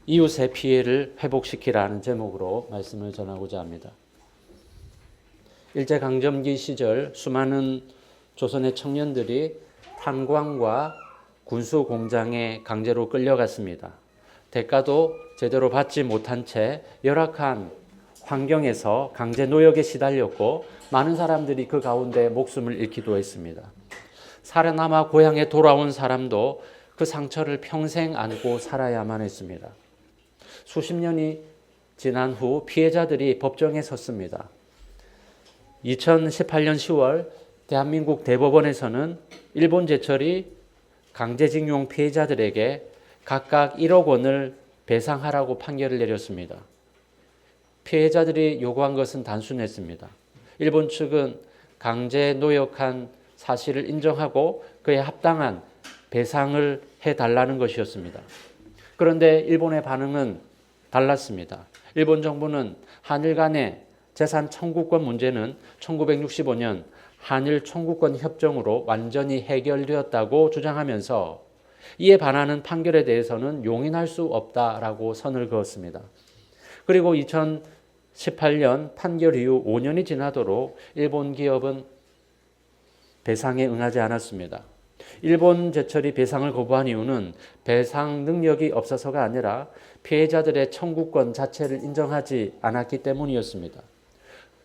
이웃의 피해를 회복시키라는 제목으로 말씀을 전하고자 합니다. 일제강점기 시절 수많은 조선의 청년들이 탄광과 군수 공장에 강제로 끌려갔습니다. 대가도 제대로 받지 못한 채 열악한 환경에서 강제 노역에 시달렸고 많은 사람들이 그 가운데 목숨을 잃기도 했습니다. 살아남아 고향에 돌아온 사람도 그 상처를 평생 안고 살아야만 했습니다. 수십 년이 지난 후 피해자들이 법정에 섰습니다. 2018년 10월 대한민국 대법원에서는 일본 제철이 강제징용 피해자들에게 각각 1억 원을 배상하라고 판결을 내렸습니다. 피해자들이 요구한 것은 단순했습니다. 일본 측은 강제 노역한 사실을 인정하고 그에 합당한 배상을 해달라는 것이었습니다. 그런데 일본의 반응은 달랐습니다. 일본 정부는 한일 간의 재산 청구권 문제는 1965년 한일 청구권 협정으로 완전히 해결되었다고 주장하면서 이에 반하는 판결에 대해서는 용인할 수 없다라고 선을 그었습니다. 그리고 2018년 판결 이후 5년이 지나도록 일본 기업은 배상에 응하지 않았습니다. 일본 제철이 배상을 거부한 이유는 배상 능력이 없어서가 아니라 피해자들의 청구권 자체를 인정하지 않았기 때문이었습니다.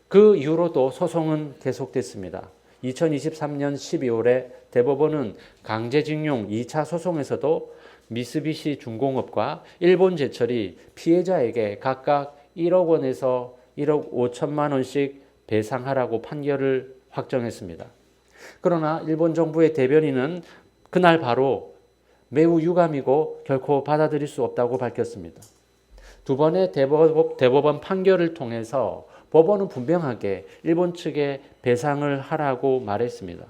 그 이후로도 소송은 계속됐습니다. 2023년 12월에 대법원은 강제징용 2차 소송에서도 미쓰비시 중공업과 일본 제철이 피해자에게 각각 1억 원에서 1억 5천만 원씩 배상하라고 판결을 확정했습니다. 그러나 일본 정부의 대변인은 그날 바로 매우 유감이고 결코 받아들일 수 없다고 밝혔습니다. 두 번의 대법원 판결을 통해서 법원은 분명하게 일본 측에 배상을 하라고 말했습니다.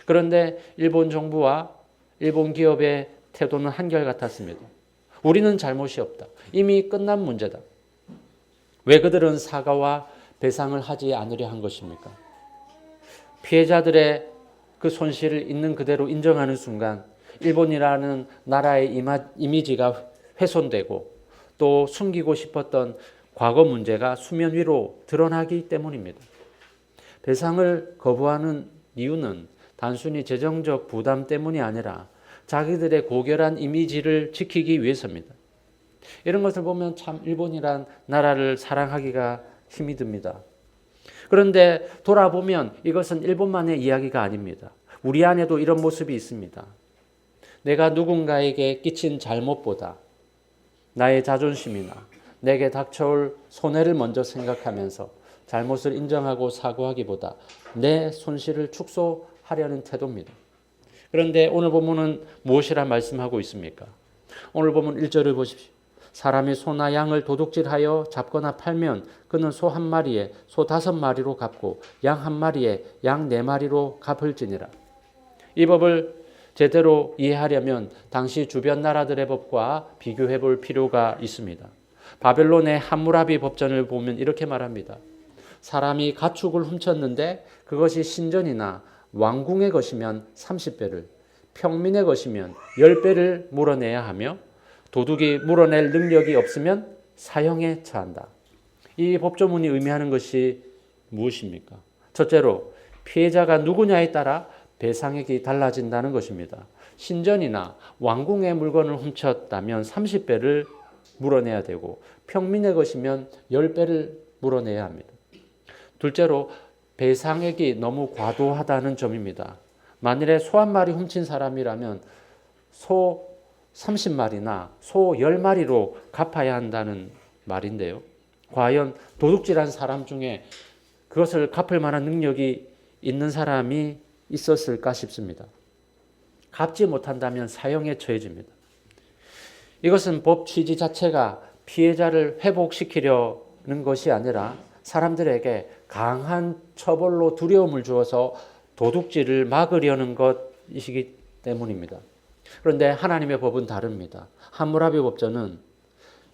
그런데 일본 정부와 일본 기업의 태도는 한결같았습니다. 우리는 잘못이 없다. 이미 끝난 문제다. 왜 그들은 사과와 배상을 하지 않으려 한 것입니까? 피해자들의 그 손실을 있는 그대로 인정하는 순간 일본이라는 나라의 이미지가 훼손되고 또 숨기고 싶었던 과거 문제가 수면 위로 드러나기 때문입니다. 배상을 거부하는 이유는 단순히 재정적 부담 때문이 아니라 자기들의 고결한 이미지를 지키기 위해서입니다. 이런 것을 보면 참 일본이란 나라를 사랑하기가 힘이 듭니다. 그런데 돌아보면 이것은 일본만의 이야기가 아닙니다. 우리 안에도 이런 모습이 있습니다. 내가 누군가에게 끼친 잘못보다 나의 자존심이나 내게 닥쳐올 손해를 먼저 생각하면서 잘못을 인정하고 사과하기보다 내 손실을 축소하려는 태도입니다. 그런데 오늘 본문은 무엇이라 말씀하고 있습니까? 오늘 본문 1절을 보십시오. 사람이 소나 양을 도둑질하여 잡거나 팔면 그는 소 한 마리에 소 5마리로 갚고 양 한 마리에 양 4마리로 갚을지니라. 이 법을 제대로 이해하려면 당시 주변 나라들의 법과 비교해 볼 필요가 있습니다. 바벨론의 함무라비 법전을 보면 이렇게 말합니다. 사람이 가축을 훔쳤는데 그것이 신전이나 왕궁의 것이면 30배를, 평민의 것이면 10배를 물어내야 하며 도둑이 물어낼 능력이 없으면 사형에 처한다. 이 법조문이 의미하는 것이 무엇입니까? 첫째로 피해자가 누구냐에 따라 배상액이 달라진다는 것입니다. 신전이나 왕궁의 물건을 훔쳤다면 30배를 물어내야 되고 평민의 것이면 10배를 물어내야 합니다. 둘째로 배상액이 너무 과도하다는 점입니다. 만일에 소 한 마리 훔친 사람이라면 소 30마리나 소 10마리로 갚아야 한다는 말인데요. 과연 도둑질한 사람 중에 그것을 갚을 만한 능력이 있는 사람이 있었을까 싶습니다. 갚지 못한다면 사형에 처해집니다. 이것은 법 취지 자체가 피해자를 회복시키려는 것이 아니라 사람들에게 강한 처벌로 두려움을 주어서 도둑질을 막으려는 것이기 때문입니다. 그런데 하나님의 법은 다릅니다. 함무라비 법전은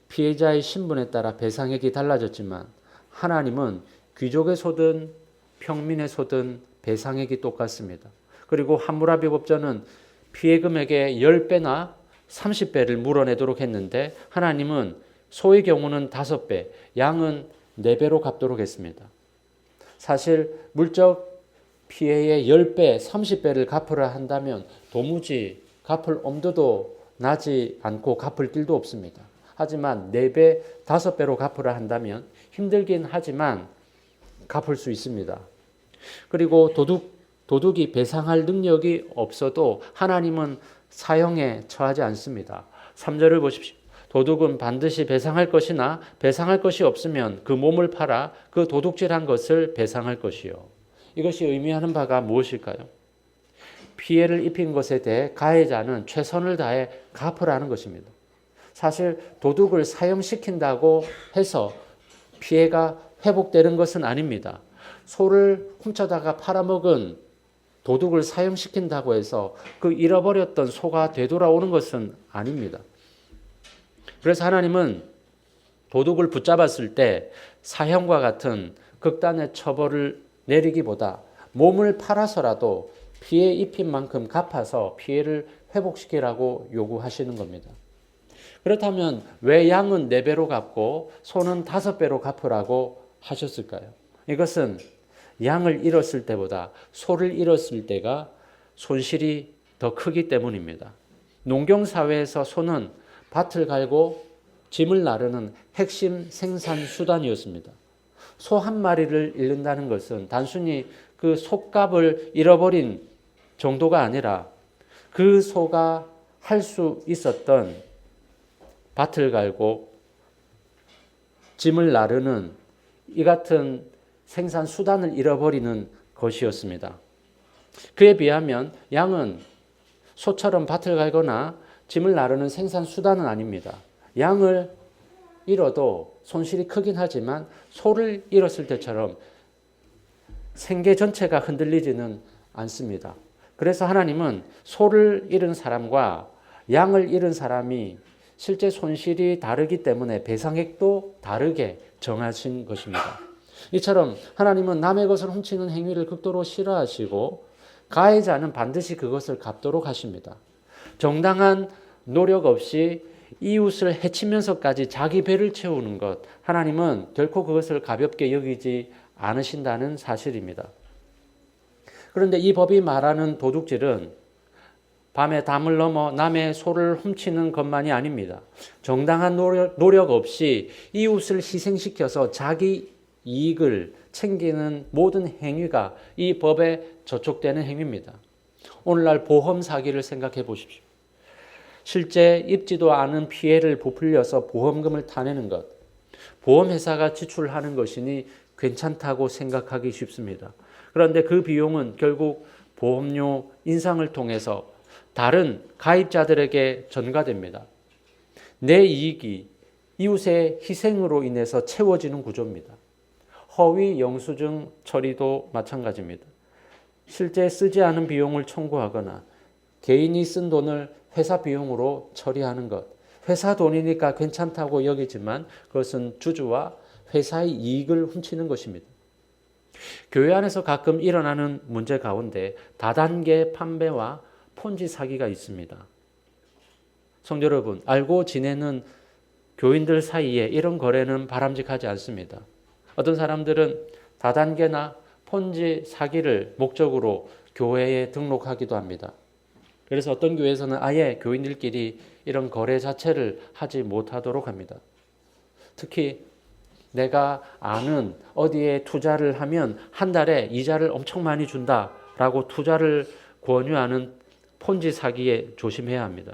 피해자의 신분에 따라 배상액이 달라졌지만 하나님은 귀족의 소든 평민의 소든 배상액이 똑같습니다. 그리고 함무라비 법전은 피해 금액의 10배나 30배를 물어내도록 했는데 하나님은 소의 경우는 5배, 양은 4배로 갚도록 했습니다. 사실 물적 피해의 10배, 30배를 갚으라 한다면 도무지 갚을 엄두도 나지 않고 갚을 길도 없습니다. 하지만 4배, 5배로 갚으라 한다면 힘들긴 하지만 갚을 수 있습니다. 그리고 도둑이 배상할 능력이 없어도 하나님은 사형에 처하지 않습니다. 3절을 보십시오. 도둑은 반드시 배상할 것이나 배상할 것이 없으면 그 몸을 팔아 그 도둑질한 것을 배상할 것이요. 이것이 의미하는 바가 무엇일까요? 피해를 입힌 것에 대해 가해자는 최선을 다해 갚으라는 것입니다. 사실 도둑을 사형시킨다고 해서 피해가 회복되는 것은 아닙니다. 소를 훔쳐다가 팔아먹은 도둑을 사형시킨다고 해서 그 잃어버렸던 소가 되돌아오는 것은 아닙니다. 그래서 하나님은 도둑을 붙잡았을 때 사형과 같은 극단의 처벌을 내리기보다 몸을 팔아서라도 피해 입힌 만큼 갚아서 피해를 회복시키라고 요구하시는 겁니다. 그렇다면 왜 양은 4배로 갚고 소는 5배로 갚으라고 하셨을까요? 이것은 양을 잃었을 때보다 소를 잃었을 때가 손실이 더 크기 때문입니다. 농경사회에서 소는 밭을 갈고 짐을 나르는 핵심 생산 수단이었습니다. 소 한 마리를 잃는다는 것은 단순히 그 솥값을 잃어버린 정도가 아니라 그 소가 할 수 있었던 밭을 갈고 짐을 나르는 이 같은 생산 수단을 잃어버리는 것이었습니다. 그에 비하면 양은 소처럼 밭을 갈거나 짐을 나르는 생산 수단은 아닙니다. 양을 잃어도 손실이 크긴 하지만 소를 잃었을 때처럼 생계 전체가 흔들리지는 않습니다. 그래서 하나님은 소를 잃은 사람과 양을 잃은 사람이 실제 손실이 다르기 때문에 배상액도 다르게 정하신 것입니다. 이처럼 하나님은 남의 것을 훔치는 행위를 극도로 싫어하시고 가해자는 반드시 그것을 갚도록 하십니다. 정당한 노력 없이 이웃을 해치면서까지 자기 배를 채우는 것, 하나님은 결코 그것을 가볍게 여기지 않으신다는 사실입니다. 그런데 이 법이 말하는 도둑질은 밤에 담을 넘어 남의 소를 훔치는 것만이 아닙니다. 정당한 노력 없이 이웃을 희생시켜서 자기 이익을 챙기는 모든 행위가 이 법에 저촉되는 행위입니다. 오늘날 보험 사기를 생각해 보십시오. 실제 입지도 않은 피해를 부풀려서 보험금을 타내는 것, 보험회사가 지출하는 것이니 괜찮다고 생각하기 쉽습니다. 그런데 그 비용은 결국 보험료 인상을 통해서 다른 가입자들에게 전가됩니다. 내 이익이 이웃의 희생으로 인해서 채워지는 구조입니다. 허위 영수증 처리도 마찬가지입니다. 실제 쓰지 않은 비용을 청구하거나 개인이 쓴 돈을 회사 비용으로 처리하는 것. 회사 돈이니까 괜찮다고 여기지만 그것은 주주와 회사의 이익을 훔치는 것입니다. 교회 안에서 가끔 일어나는 문제 가운데 다단계 판매와 폰지 사기가 있습니다. 성도 여러분, 알고 지내는 교인들 사이에 이런 거래는 바람직하지 않습니다. 어떤 사람들은 다단계나 폰지 사기를 목적으로 교회에 등록하기도 합니다. 그래서 어떤 교회에서는 아예 교인들끼리 이런 거래 자체를 하지 못하도록 합니다. 특히 내가 아는 어디에 투자를 하면 한 달에 이자를 엄청 많이 준다라고 투자를 권유하는 폰지 사기에 조심해야 합니다.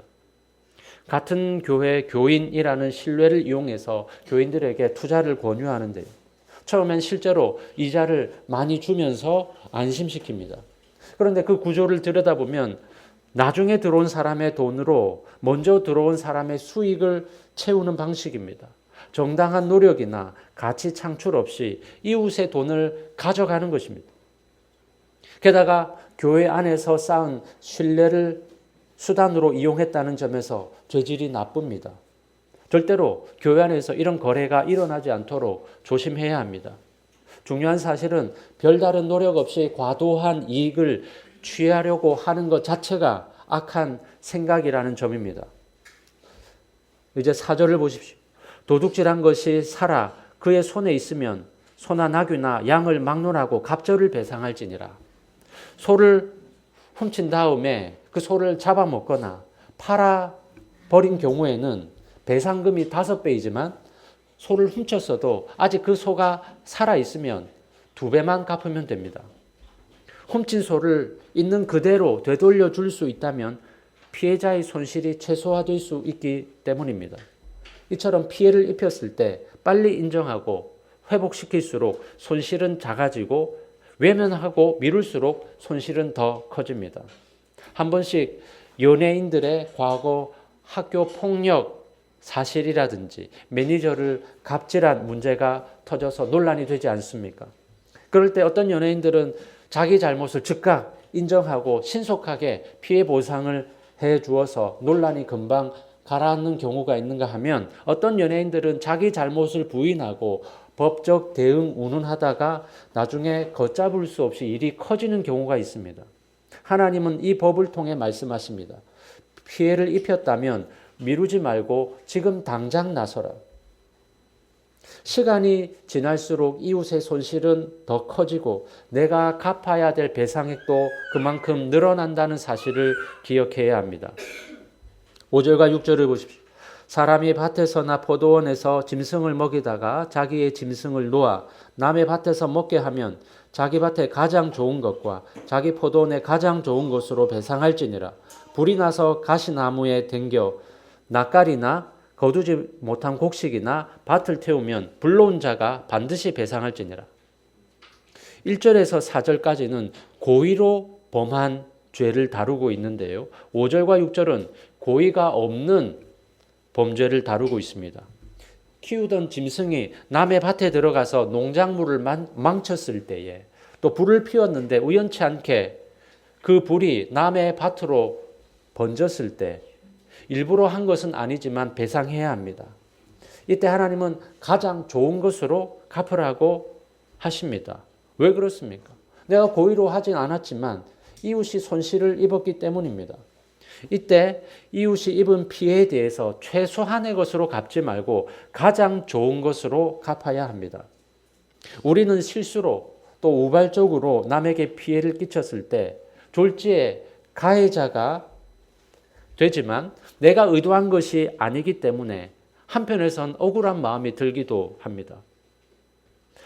같은 교회 교인이라는 신뢰를 이용해서 교인들에게 투자를 권유하는데 처음엔 실제로 이자를 많이 주면서 안심시킵니다. 그런데 그 구조를 들여다보면 나중에 들어온 사람의 돈으로 먼저 들어온 사람의 수익을 채우는 방식입니다. 정당한 노력이나 가치 창출 없이 이웃의 돈을 가져가는 것입니다. 게다가 교회 안에서 쌓은 신뢰를 수단으로 이용했다는 점에서 죄질이 나쁩니다. 절대로 교회 안에서 이런 거래가 일어나지 않도록 조심해야 합니다. 중요한 사실은 별다른 노력 없이 과도한 이익을 취하려고 하는 것 자체가 악한 생각이라는 점입니다. 이제 4절을 보십시오. 도둑질한 것이 살아 그의 손에 있으면 소나 나귀나 양을 막론하고 갑절을 배상할지니라. 소를 훔친 다음에 그 소를 잡아먹거나 팔아버린 경우에는 배상금이 5배이지만 소를 훔쳤어도 아직 그 소가 살아있으면 2배만 갚으면 됩니다. 훔친 소를 있는 그대로 되돌려 줄 수 있다면 피해자의 손실이 최소화될 수 있기 때문입니다. 이처럼 피해를 입혔을 때 빨리 인정하고 회복시킬수록 손실은 작아지고 외면하고 미룰수록 손실은 더 커집니다. 한 번씩 연예인들의 과거 학교 폭력 사실이라든지 매니저를 갑질한 문제가 터져서 논란이 되지 않습니까? 그럴 때 어떤 연예인들은 자기 잘못을 즉각 인정하고 신속하게 피해 보상을 해 주어서 논란이 금방 가라앉는 경우가 있는가 하면 어떤 연예인들은 자기 잘못을 부인하고 법적 대응 운운하다가 나중에 걷잡을 수 없이 일이 커지는 경우가 있습니다. 하나님은 이 법을 통해 말씀하십니다. 피해를 입혔다면 미루지 말고 지금 당장 나서라. 시간이 지날수록 이웃의 손실은 더 커지고 내가 갚아야 될 배상액도 그만큼 늘어난다는 사실을 기억해야 합니다. 5절과 6절을 보십시오. 사람이 밭에서나 포도원에서 짐승을 먹이다가 자기의 짐승을 놓아 남의 밭에서 먹게 하면 자기 밭에 가장 좋은 것과 자기 포도원에 가장 좋은 것으로 배상할지니라. 불이 나서 가시나무에 댕겨 낯가리나 거두지 못한 곡식이나 밭을 태우면 불러온 자가 반드시 배상할지니라. 1절에서 4절까지는 고의로 범한 죄를 다루고 있는데요. 5절과 6절은 고의가 없는 범죄를 다루고 있습니다. 키우던 짐승이 남의 밭에 들어가서 농작물을 망쳤을 때에 또 불을 피웠는데 우연치 않게 그 불이 남의 밭으로 번졌을 때 일부러 한 것은 아니지만 배상해야 합니다. 이때 하나님은 가장 좋은 것으로 갚으라고 하십니다. 왜 그렇습니까? 내가 고의로 하진 않았지만 이웃이 손실을 입었기 때문입니다. 이때 이웃이 입은 피해에 대해서 최소한의 것으로 갚지 말고 가장 좋은 것으로 갚아야 합니다. 우리는 실수로 또 우발적으로 남에게 피해를 끼쳤을 때 졸지에 가해자가 되지만 내가 의도한 것이 아니기 때문에 한편에선 억울한 마음이 들기도 합니다.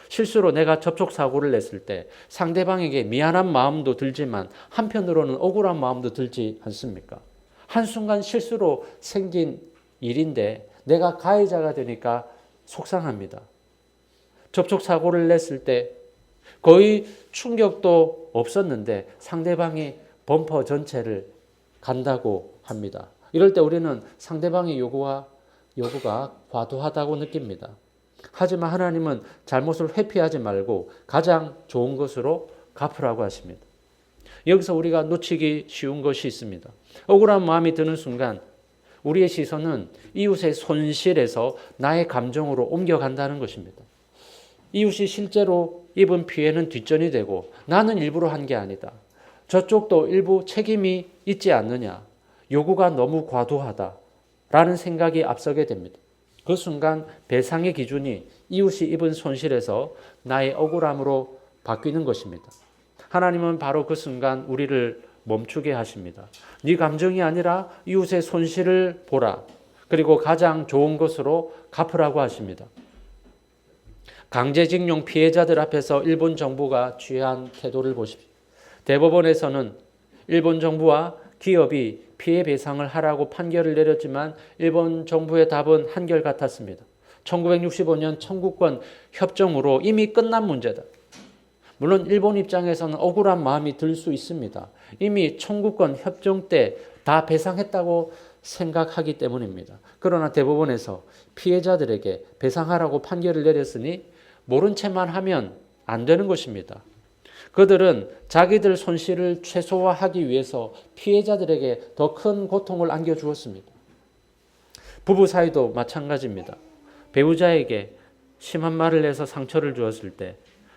실수로 내가 접촉사고를 냈을 때 상대방에게 미안한 마음도 들지만 한편으로는 억울한 마음도 들지 않습니까? 한순간 실수로 생긴 일인데 내가 가해자가 되니까 속상합니다. 접촉사고를 냈을 때 거의 충격도 없었는데 상대방이 범퍼 전체를 간다고 합니다. 이럴 때 우리는 상대방의 요구가 과도하다고 느낍니다. 하지만 하나님은 잘못을 회피하지 말고 가장 좋은 것으로 갚으라고 하십니다. 여기서 우리가 놓치기 쉬운 것이 있습니다. 억울한 마음이 드는 순간 우리의 시선은 이웃의 손실에서 나의 감정으로 옮겨간다는 것입니다. 이웃이 실제로 입은 피해는 뒷전이 되고 나는 일부러 한 게 아니다. 저쪽도 일부 책임이 있지 않느냐. 요구가 너무 과도하다라는 생각이 앞서게 됩니다. 그 순간 배상의 기준이 이웃이 입은 손실에서 나의 억울함으로 바뀌는 것입니다. 하나님은 바로 그 순간 우리를 멈추게 하십니다. 네 감정이 아니라 이웃의 손실을 보라. 그리고 가장 좋은 것으로 갚으라고 하십니다. 강제징용 피해자들 앞에서 일본 정부가 취한 태도를 보십시오. 대법원에서는 일본 정부와 기업이 피해 배상을 하라고 판결을 내렸지만 일본 정부의 답은 한결같았습니다. 1965년 청구권 협정으로 이미 끝난 문제다. 물론 일본 입장에서는 억울한 마음이 들 수 있습니다. 이미 청구권 협정 때 다 배상했다고 생각하기 때문입니다. 그러나 대법원에서 피해자들에게 배상하라고 판결을 내렸으니 모른 채만 하면 안 되는 것입니다. 그들은 자기들 손실을 최소화하기 위해서 피해자들에게 더 큰 고통을 안겨주었습니다. 부부 사이도 마찬가지입니다. 배우자에게 심한 말을 해서 상처를 주었을 때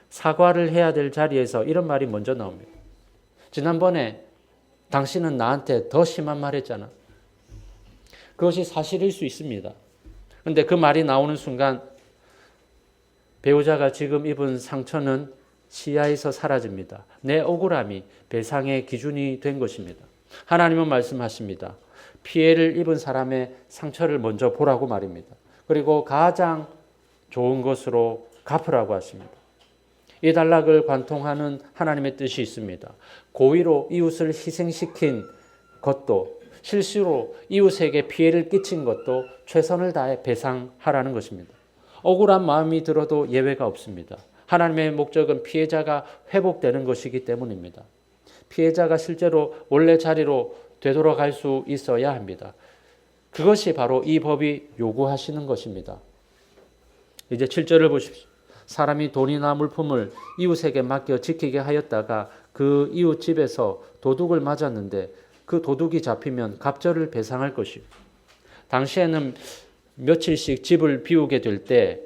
사과를 해야 될 자리에서 이런 말이 먼저 나옵니다. 지난번에 당신은 나한테 더 심한 말 했잖아. 그것이 사실일 수 있습니다. 그런데 그 말이 나오는 순간 배우자가 지금 입은 상처는 시야에서 사라집니다. 내 억울함이 배상의 기준이 된 것입니다. 하나님은 말씀하십니다. 피해를 입은 사람의 상처를 먼저 보라고 말입니다. 그리고 가장 좋은 것으로 갚으라고 하십니다. 이 단락을 관통하는 하나님의 뜻이 있습니다. 고의로 이웃을 희생시킨 것도, 실수로 이웃에게 피해를 끼친 것도 최선을 다해 배상하라는 것입니다. 억울한 마음이 들어도 예외가 없습니다. 하나님의 목적은 피해자가 회복되는 것이기 때문입니다. 피해자가 실제로 원래 자리로 되돌아갈 수 있어야 합니다. 그것이 바로 이 법이 요구하시는 것입니다. 이제 7절을 보십시오. 사람이 돈이나 물품을 이웃에게 맡겨 지키게 하였다가 그 이웃 집에서 도둑을 맞았는데 그 도둑이 잡히면 갑절을 배상할 것이고, 당시에는 며칠씩 집을 비우게 될 때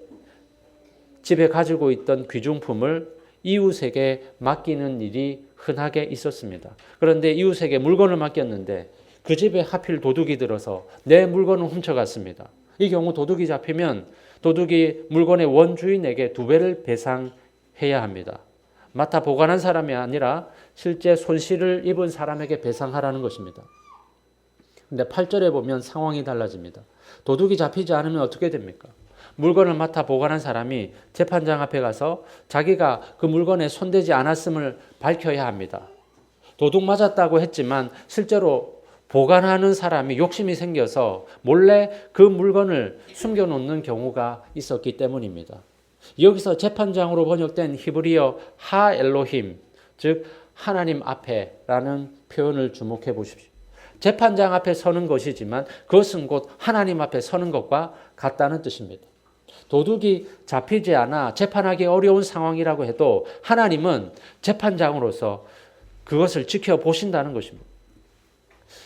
집에 가지고 있던 귀중품을 이웃에게 맡기는 일이 흔하게 있었습니다. 그런데 이웃에게 물건을 맡겼는데 그 집에 하필 도둑이 들어서 내 물건을 훔쳐갔습니다. 이 경우 도둑이 잡히면 도둑이 물건의 원주인에게 2배를 배상해야 합니다. 맡아 보관한 사람이 아니라 실제 손실을 입은 사람에게 배상하라는 것입니다. 그런데 8절에 보면 상황이 달라집니다. 도둑이 잡히지 않으면 어떻게 됩니까? 물건을 맡아 보관한 사람이 재판장 앞에 가서 자기가 그 물건에 손대지 않았음을 밝혀야 합니다. 도둑 맞았다고 했지만 실제로 보관하는 사람이 욕심이 생겨서 몰래 그 물건을 숨겨놓는 경우가 있었기 때문입니다. 여기서 재판장으로 번역된 히브리어 하 엘로힘, 즉 하나님 앞에라는 표현을 주목해 보십시오. 재판장 앞에 서는 것이지만 그것은 곧 하나님 앞에 서는 것과 같다는 뜻입니다. 도둑이 잡히지 않아 재판하기 어려운 상황이라고 해도 하나님은 재판장으로서 그것을 지켜보신다는 것입니다.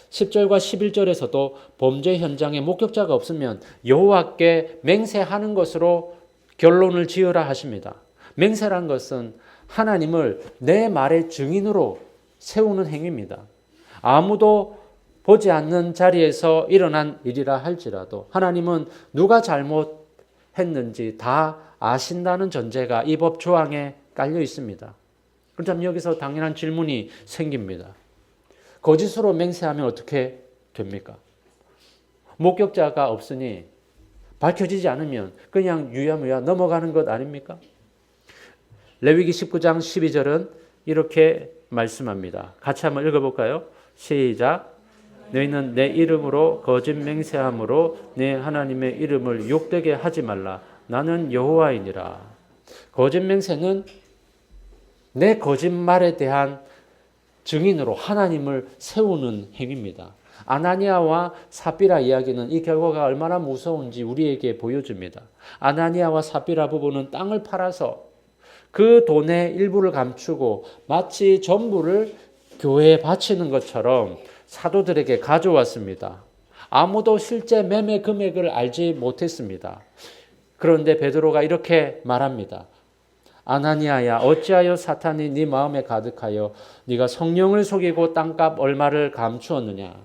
10절과 11절에서도 범죄 현장에 목격자가 없으면 여호와께 맹세하는 것으로 결론을 지으라 하십니다. 맹세란 것은 하나님을 내 말의 증인으로 세우는 행위입니다. 아무도 보지 않는 자리에서 일어난 일이라 할지라도 하나님은 누가 잘못했는지 다 아신다는 전제가 이 법 조항에 깔려 있습니다. 그렇다면 여기서 당연한 질문이 생깁니다. 거짓으로 맹세하면 어떻게 됩니까? 목격자가 없으니 밝혀지지 않으면 그냥 유야무야 넘어가는 것 아닙니까? 레위기 19장 12절은 이렇게 말씀합니다. 같이 한번 읽어볼까요? 시작. 너희는 내 이름으로 거짓 맹세함으로 내 하나님의 이름을 욕되게 하지 말라. 나는 여호와이니라. 거짓 맹세는 내 거짓말에 대한 증인으로 하나님을 세우는 행위입니다. 아나니아와 삽비라 이야기는 이 결과가 얼마나 무서운지 우리에게 보여줍니다. 아나니아와 삽비라 부부는 땅을 팔아서 그 돈의 일부를 감추고 마치 전부를 교회에 바치는 것처럼 사도들에게 가져왔습니다. 아무도 실제 매매 금액을 알지 못했습니다. 그런데 베드로가 이렇게 말합니다. 아나니아야, 어찌하여 사탄이 네 마음에 가득하여 네가 성령을 속이고 땅값 얼마를 감추었느냐.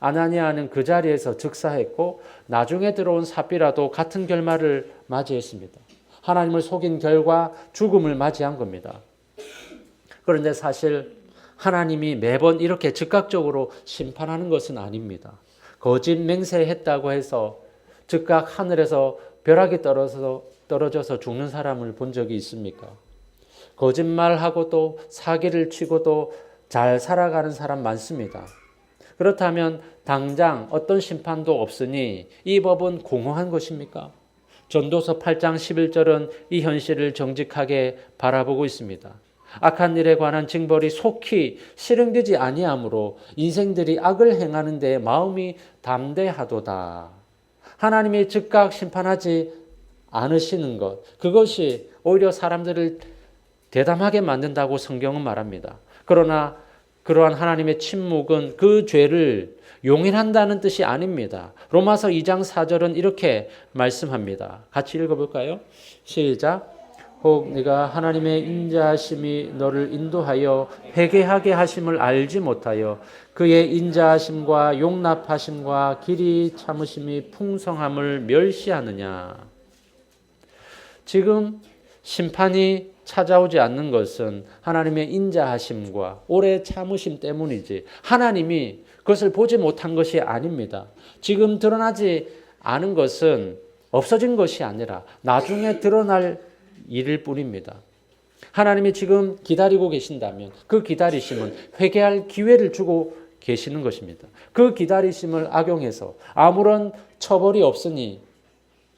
아나니아는 그 자리에서 즉사했고 나중에 들어온 삽비라도 같은 결말을 맞이했습니다. 하나님을 속인 결과 죽음을 맞이한 겁니다. 그런데 사실 하나님이 매번 이렇게 즉각적으로 심판하는 것은 아닙니다. 거짓 맹세했다고 해서 즉각 하늘에서 벼락이 떨어져서 죽는 사람을 본 적이 있습니까? 거짓말하고 또 사기를 치고도 잘 살아가는 사람 많습니다. 그렇다면 당장 어떤 심판도 없으니 이 법은 공허한 것입니까? 전도서 8장 11절은 이 현실을 정직하게 바라보고 있습니다. 악한 일에 관한 징벌이 속히 실행되지 아니하므로 인생들이 악을 행하는 데 마음이 담대하도다. 하나님이 즉각 심판하지 않으시는 것, 그것이 오히려 사람들을 대담하게 만든다고 성경은 말합니다. 그러나 그러한 하나님의 침묵은 그 죄를 용인한다는 뜻이 아닙니다. 로마서 2장 4절은 이렇게 말씀합니다. 같이 읽어볼까요? 시작. 혹 네가 하나님의 인자하심이 너를 인도하여 회개하게 하심을 알지 못하여 그의 인자하심과 용납하심과 길이 참으심이 풍성함을 멸시하느냐. 지금 심판이 찾아오지 않는 것은 하나님의 인자하심과 오래 참으심 때문이지 하나님이 그것을 보지 못한 것이 아닙니다. 지금 드러나지 않은 것은 없어진 것이 아니라 나중에 드러날 일일 뿐입니다. 하나님이 지금 기다리고 계신다면 그 기다리심은 회개할 기회를 주고 계시는 것입니다. 그 기다리심을 악용해서 아무런 처벌이 없으니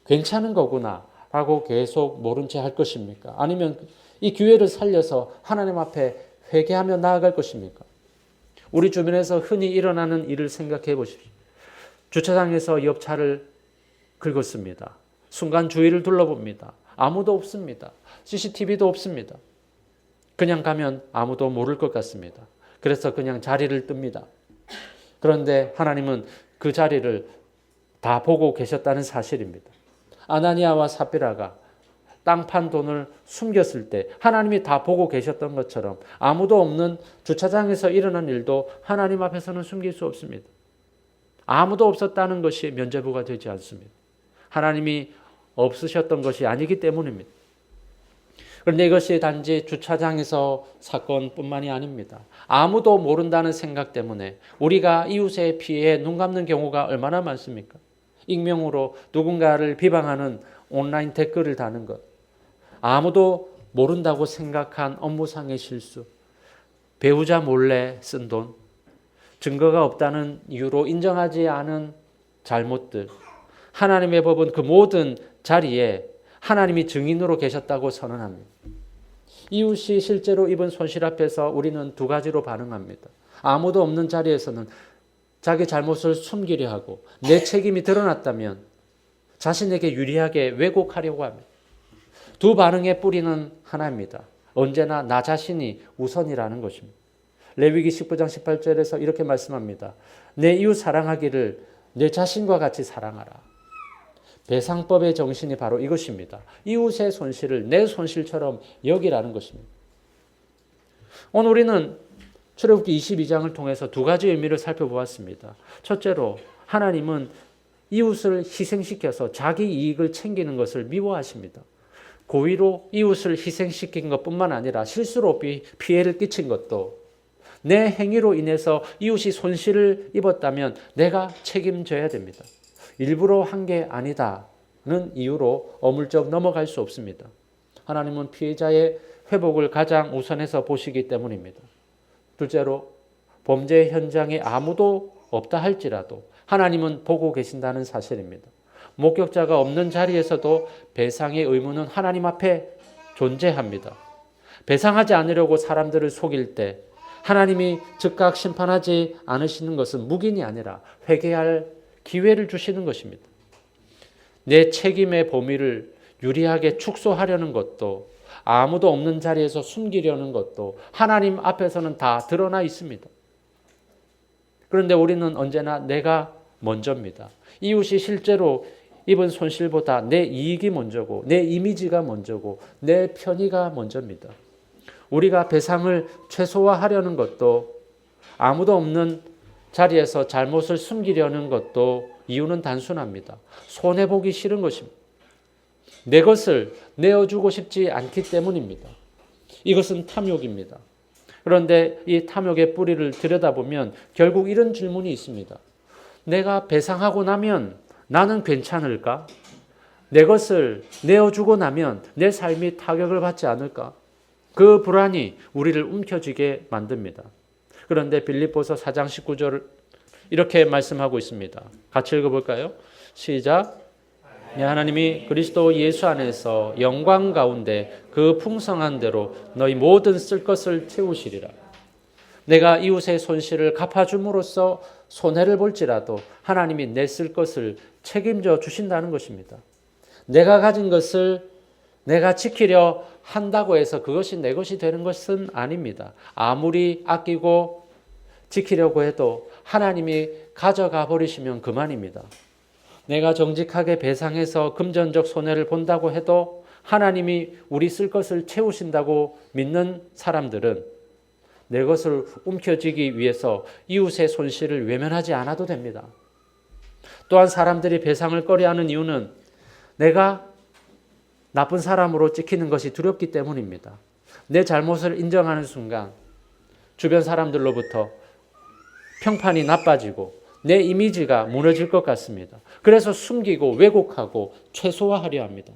괜찮은 거구나 라고 계속 모른 채 할 것입니까? 아니면 이 기회를 살려서 하나님 앞에 회개하며 나아갈 것입니까? 우리 주변에서 흔히 일어나는 일을 생각해 보십시오. 주차장에서 옆 차를 긁었습니다. 순간 주위를 둘러봅니다. 아무도 없습니다. CCTV도 없습니다. 그냥 가면 아무도 모를 것 같습니다. 그래서 그냥 자리를 뜹니다. 그런데 하나님은 그 자리를 다 보고 계셨다는 사실입니다. 아나니아와 삽비라가 땅 판 돈을 숨겼을 때 하나님이 다 보고 계셨던 것처럼 아무도 없는 주차장에서 일어난 일도 하나님 앞에서는 숨길 수 없습니다. 아무도 없었다는 것이 면죄부가 되지 않습니다. 하나님이 없으셨던 것이 아니기 때문입니다. 그런데 이것이 단지 주차장에서 사건뿐만이 아닙니다. 아무도 모른다는 생각 때문에 우리가 이웃의 피해에 눈 감는 경우가 얼마나 많습니까? 익명으로 누군가를 비방하는 온라인 댓글을 다는 것, 아무도 모른다고 생각한 업무상의 실수, 배우자 몰래 쓴 돈, 증거가 없다는 이유로 인정하지 않은 잘못들, 하나님의 법은 그 모든 자리에 하나님이 증인으로 계셨다고 선언합니다. 이웃이 실제로 입은 손실 앞에서 우리는 두 가지로 반응합니다. 아무도 없는 자리에서는 자기 잘못을 숨기려 하고 내 책임이 드러났다면 자신에게 유리하게 왜곡하려고 합니다. 두 반응의 뿌리는 하나입니다. 언제나 나 자신이 우선이라는 것입니다. 레위기 19장 18절에서 이렇게 말씀합니다. 내 이웃 사랑하기를 내 자신과 같이 사랑하라. 배상법의 정신이 바로 이것입니다. 이웃의 손실을 내 손실처럼 여기라는 것입니다. 오늘 우리는 출애굽기 22장을 통해서 두 가지 의미를 살펴보았습니다. 첫째로 하나님은 이웃을 희생시켜서 자기 이익을 챙기는 것을 미워하십니다. 고의로 이웃을 희생시킨 것뿐만 아니라 실수로 피해를 끼친 것도 내 행위로 인해서 이웃이 손실을 입었다면 내가 책임져야 됩니다. 일부러 한 게 아니다는 이유로 어물쩍 넘어갈 수 없습니다. 하나님은 피해자의 회복을 가장 우선해서 보시기 때문입니다. 둘째로 범죄 현장에 아무도 없다 할지라도 하나님은 보고 계신다는 사실입니다. 목격자가 없는 자리에서도 배상의 의무는 하나님 앞에 존재합니다. 배상하지 않으려고 사람들을 속일 때 하나님이 즉각 심판하지 않으시는 것은 묵인이 아니라 회개할 기회를 주시는 것입니다. 내 책임의 범위를 유리하게 축소하려는 것도 아무도 없는 자리에서 숨기려는 것도 하나님 앞에서는 다 드러나 있습니다. 그런데 우리는 언제나 내가 먼저입니다. 이웃이 실제로 입은 손실보다 내 이익이 먼저고 내 이미지가 먼저고 내 편의가 먼저입니다. 우리가 배상을 최소화하려는 것도 아무도 없는 자리에서 잘못을 숨기려는 것도 이유는 단순합니다. 손해보기 싫은 것입니다. 내 것을 내어주고 싶지 않기 때문입니다. 이것은 탐욕입니다. 그런데 이 탐욕의 뿌리를 들여다보면 결국 이런 질문이 있습니다. 내가 배상하고 나면 나는 괜찮을까? 내 것을 내어주고 나면 내 삶이 타격을 받지 않을까? 그 불안이 우리를 움켜쥐게 만듭니다. 그런데 빌립보서 4장 19절 이렇게 말씀하고 있습니다. 같이 읽어볼까요? 시작. 하나님이 그리스도 예수 안에서 영광 가운데 그 풍성한 대로 너희 모든 쓸 것을 채우시리라. 내가 이웃의 손실을 갚아줌으로써 손해를 볼지라도 하나님이 내 쓸 것을 책임져 주신다는 것입니다. 내가 가진 것을 내가 지키려 한다고 해서 그것이 내 것이 되는 것은 아닙니다. 아무리 아끼고 지키려고 해도 하나님이 가져가 버리시면 그만입니다. 내가 정직하게 배상해서 금전적 손해를 본다고 해도 하나님이 우리 쓸 것을 채우신다고 믿는 사람들은 내 것을 움켜쥐기 위해서 이웃의 손실을 외면하지 않아도 됩니다. 또한 사람들이 배상을 꺼려하는 이유는 내가 나쁜 사람으로 찍히는 것이 두렵기 때문입니다. 내 잘못을 인정하는 순간 주변 사람들로부터 평판이 나빠지고 내 이미지가 무너질 것 같습니다. 그래서 숨기고 왜곡하고 최소화하려 합니다.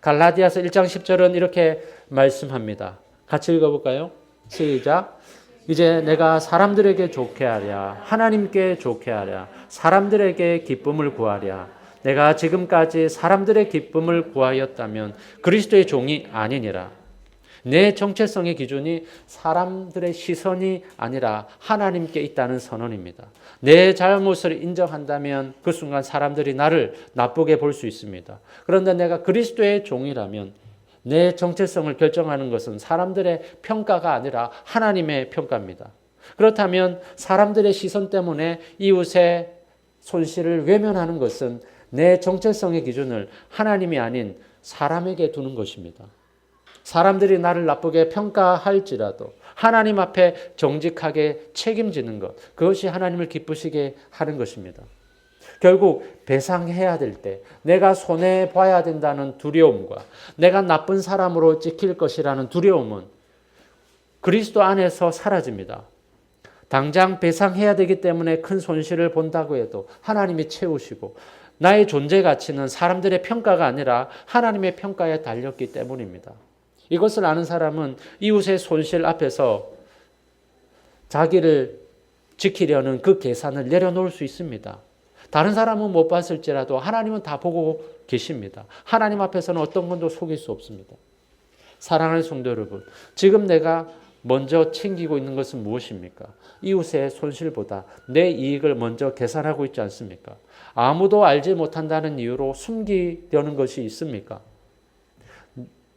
갈라디아서 1장 10절은 이렇게 말씀합니다. 같이 읽어볼까요? 시작. 이제 내가 사람들에게 좋게 하랴, 하나님께 좋게 하랴, 사람들에게 기쁨을 구하랴. 내가 지금까지 사람들의 기쁨을 구하였다면 그리스도의 종이 아니니라. 내 정체성의 기준이 사람들의 시선이 아니라 하나님께 있다는 선언입니다. 내 잘못을 인정한다면 그 순간 사람들이 나를 나쁘게 볼 수 있습니다. 그런데 내가 그리스도의 종이라면 내 정체성을 결정하는 것은 사람들의 평가가 아니라 하나님의 평가입니다. 그렇다면 사람들의 시선 때문에 이웃의 손실을 외면하는 것은 내 정체성의 기준을 하나님이 아닌 사람에게 두는 것입니다. 사람들이 나를 나쁘게 평가할지라도 하나님 앞에 정직하게 책임지는 것, 그것이 하나님을 기쁘시게 하는 것입니다. 결국 배상해야 될 때 내가 손해봐야 된다는 두려움과 내가 나쁜 사람으로 찍힐 것이라는 두려움은 그리스도 안에서 사라집니다. 당장 배상해야 되기 때문에 큰 손실을 본다고 해도 하나님이 채우시고 나의 존재 가치는 사람들의 평가가 아니라 하나님의 평가에 달렸기 때문입니다. 이것을 아는 사람은 이웃의 손실 앞에서 자기를 지키려는 그 계산을 내려놓을 수 있습니다. 다른 사람은 못 봤을지라도 하나님은 다 보고 계십니다. 하나님 앞에서는 어떤 건도 속일 수 없습니다. 사랑하는 성도 여러분, 지금 내가 먼저 챙기고 있는 것은 무엇입니까? 이웃의 손실보다 내 이익을 먼저 계산하고 있지 않습니까? 아무도 알지 못한다는 이유로 숨기려는 것이 있습니까?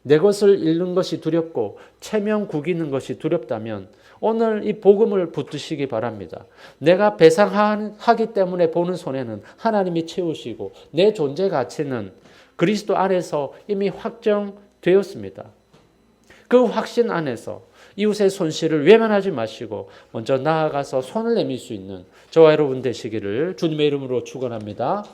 내 것을 잃는 것이 두렵고 체면 구기는 것이 두렵다면 오늘 이 복음을 붙드시기 바랍니다. 내가 배상하기 때문에 보는 손해는 하나님이 채우시고 내 존재 가치는 그리스도 안에서 이미 확정되었습니다. 그 확신 안에서 이웃의 손실을 외면하지 마시고 먼저 나아가서 손을 내밀 수 있는 저와 여러분 되시기를 주님의 이름으로 축원합니다.